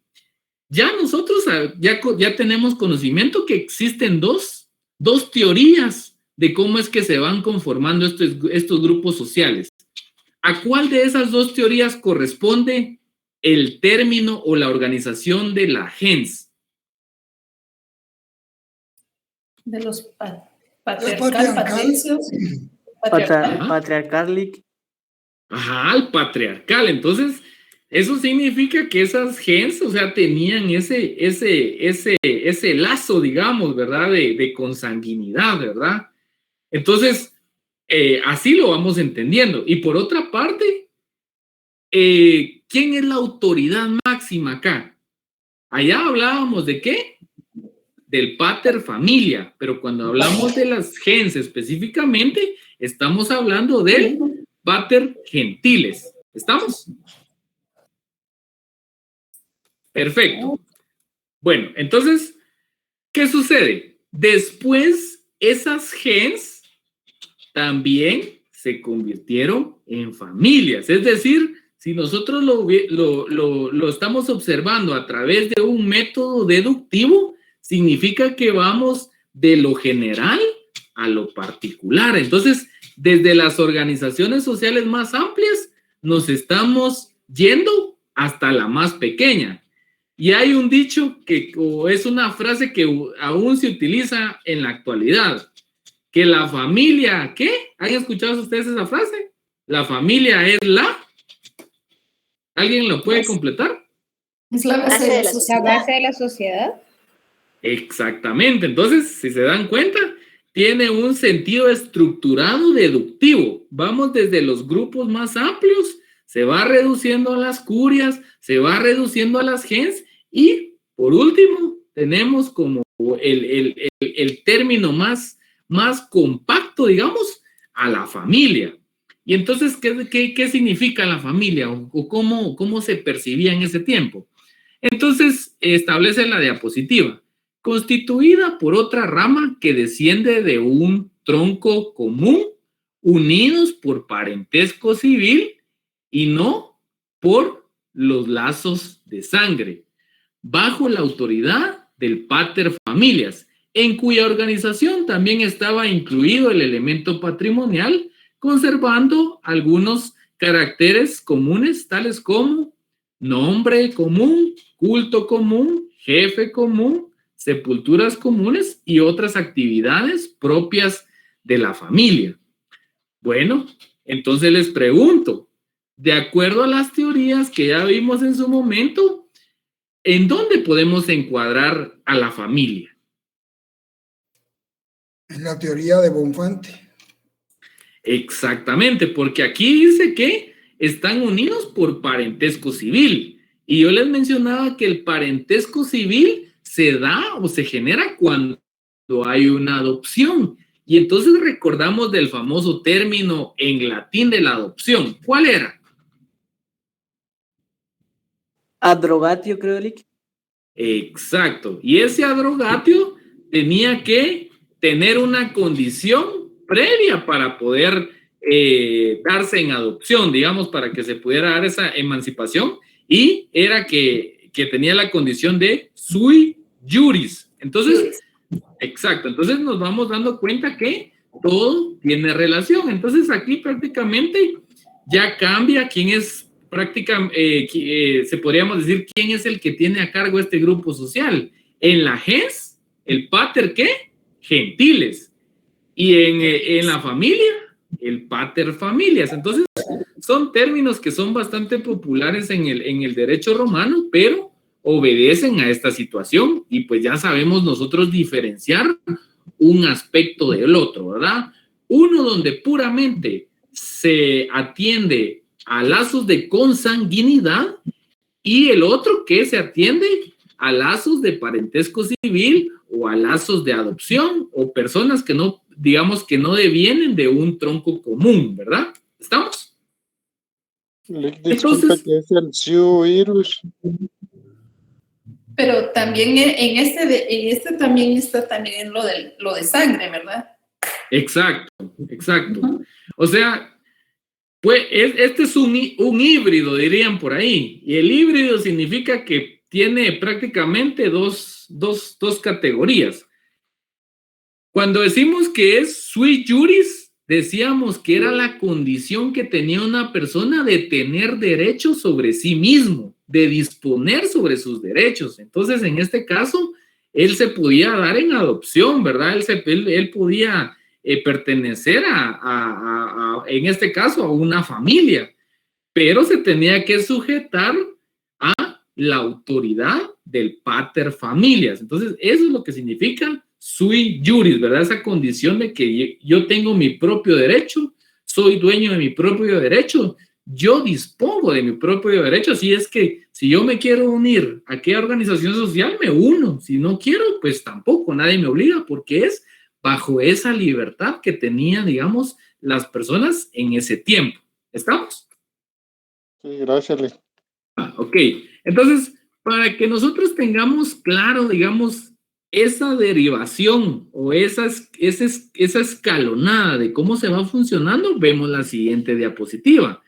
Ya nosotros ya tenemos conocimiento que existen dos teorías de cómo es que se van conformando estos grupos sociales. ¿A cuál de esas dos teorías corresponde el término o la organización de la gens? De los patriarcal. Ajá, el patriarcal. Entonces, eso significa que esas gens, o sea, tenían ese lazo, digamos, ¿verdad? De consanguinidad, ¿verdad? Entonces, así lo vamos entendiendo. Y por otra parte, ¿quién es la autoridad máxima acá? Allá hablábamos de ¿qué? Del pater familia, pero cuando hablamos de las gens específicamente, estamos hablando del pater gentiles. ¿Estamos? Perfecto. Bueno, entonces, ¿qué sucede? Después, esas gens también se convirtieron en familias. Es decir, si nosotros lo estamos observando a través de un método deductivo, significa que vamos de lo general a lo particular. Entonces, desde las organizaciones sociales más amplias, nos estamos yendo hasta la más pequeña. Y hay un dicho o es una frase que aún se utiliza en la actualidad, que la familia, ¿qué? ¿Han escuchado ustedes esa frase? La familia es la... ¿Alguien lo puede completar? Es la base de la sociedad. La base de la sociedad. Exactamente. Entonces, si se dan cuenta, tiene un sentido estructurado deductivo. Vamos desde los grupos más amplios, se va reduciendo a las curias, se va reduciendo a las gens y, por último, tenemos como el término más compacto, digamos, a la familia. Y entonces, ¿qué significa la familia o cómo se percibía en ese tiempo? Entonces, establece la diapositiva. Constituida por otra rama que desciende de un tronco común, unidos por parentesco civil y no por los lazos de sangre, bajo la autoridad del pater familias, en cuya organización también estaba incluido el elemento patrimonial, conservando algunos caracteres comunes, tales como nombre común, culto común, jefe común, sepulturas comunes y otras actividades propias de la familia. Bueno, entonces les pregunto, de acuerdo a las teorías que ya vimos en su momento, ¿en dónde podemos encuadrar a la familia? En la teoría de Bonfante. Exactamente, porque aquí dice que están unidos por parentesco civil. Y yo les mencionaba que el parentesco civil se da o se genera cuando hay una adopción. Y entonces recordamos del famoso término en latín de la adopción. ¿Cuál era? Adrogatio, creo, Lick. Exacto. Y ese adrogatio tenía que tener una condición previa para poder darse en adopción, digamos, para que se pudiera dar esa emancipación, y era que tenía la condición de sui juris. Entonces, exacto, entonces nos vamos dando cuenta que todo tiene relación. Entonces aquí prácticamente ya cambia quién es se podríamos decir quién es el que tiene a cargo este grupo social. En la gens, el pater, ¿qué? Gentiles. Y en la familia, el pater familias. Entonces, son términos que son bastante populares en el derecho romano, pero obedecen a esta situación y pues ya sabemos nosotros diferenciar un aspecto del otro, ¿verdad? Uno donde puramente se atiende a lazos de consanguinidad y el otro que se atiende a lazos de parentesco civil o a lazos de adopción o personas que no, digamos que no devienen de un tronco común, ¿verdad? ¿Estamos? Disculpa, que es el virus. Pero también en este también está también lo de sangre, ¿verdad? Exacto. O sea, pues este es un híbrido, dirían por ahí. Y el híbrido significa que tiene prácticamente dos categorías. Cuando decimos que es sui juris, decíamos que era la condición que tenía una persona de tener derechos sobre sí mismo, de disponer sobre sus derechos. Entonces, en este caso, él se podía dar en adopción, ¿verdad? Él podía pertenecer en este caso, a una familia, pero se tenía que sujetar a la autoridad del pater familias. Entonces, eso es lo que significa sui juris, ¿verdad? Esa condición de que yo tengo mi propio derecho, soy dueño de mi propio derecho, yo dispongo de mi propio derecho. Así es que si yo me quiero unir a qué organización social, me uno. Si no quiero, pues tampoco, nadie me obliga, porque es bajo esa libertad que tenían, digamos, las personas en ese tiempo. ¿Estamos? Sí, gracias, Lic. Ok, entonces, para que nosotros tengamos claro, digamos, esa derivación o esa escalonada de cómo se va funcionando, vemos la siguiente diapositiva.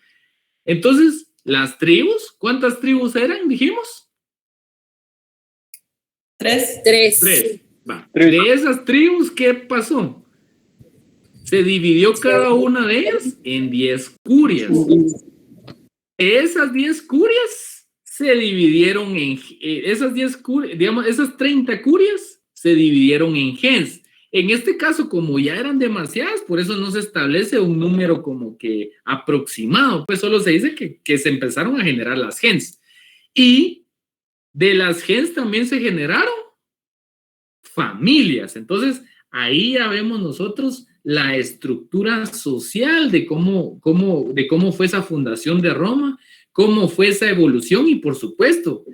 Entonces, las tribus, ¿cuántas tribus eran, dijimos? 3. 3. De esas tribus, ¿qué pasó? Se dividió cada una de ellas en 10 curias. Esas 10 curias se dividieron en, esas 10 curias, digamos, esas 30 curias se dividieron en gens. En este caso, como ya eran demasiadas, por eso no se establece un número como que aproximado, pues solo se dice que se empezaron a generar las gens. Y de las gens también se generaron familias. Entonces, ahí ya vemos nosotros la estructura social de cómo fue esa fundación de Roma, cómo fue esa evolución y, por supuesto,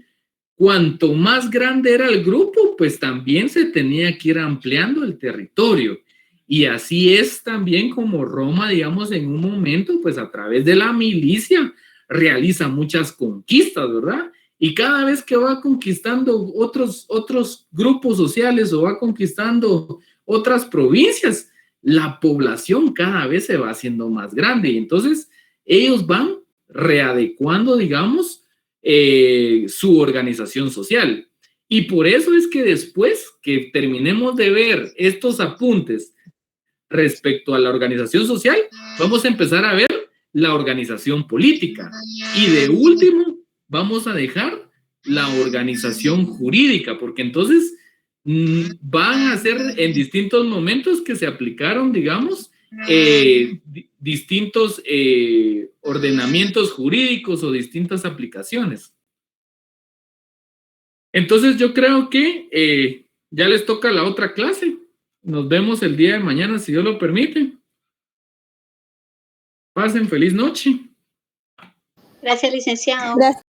cuanto más grande era el grupo, pues también se tenía que ir ampliando el territorio. Y así es también como Roma, digamos, en un momento, pues a través de la milicia, realiza muchas conquistas, ¿verdad? Y cada vez que va conquistando otros grupos sociales o va conquistando otras provincias, la población cada vez se va haciendo más grande. Y entonces ellos van readecuando, digamos, su organización social. Y por eso es que después que terminemos de ver estos apuntes respecto a la organización social, vamos a empezar a ver la organización política. Y de último, vamos a dejar la organización jurídica, porque entonces van a ser en distintos momentos que se aplicaron, digamos, distintos ordenamientos jurídicos o distintas aplicaciones. Entonces yo creo que ya les toca la otra clase. Nos vemos el día de mañana, si Dios lo permite. Pasen feliz noche. Gracias, licenciado. Gracias.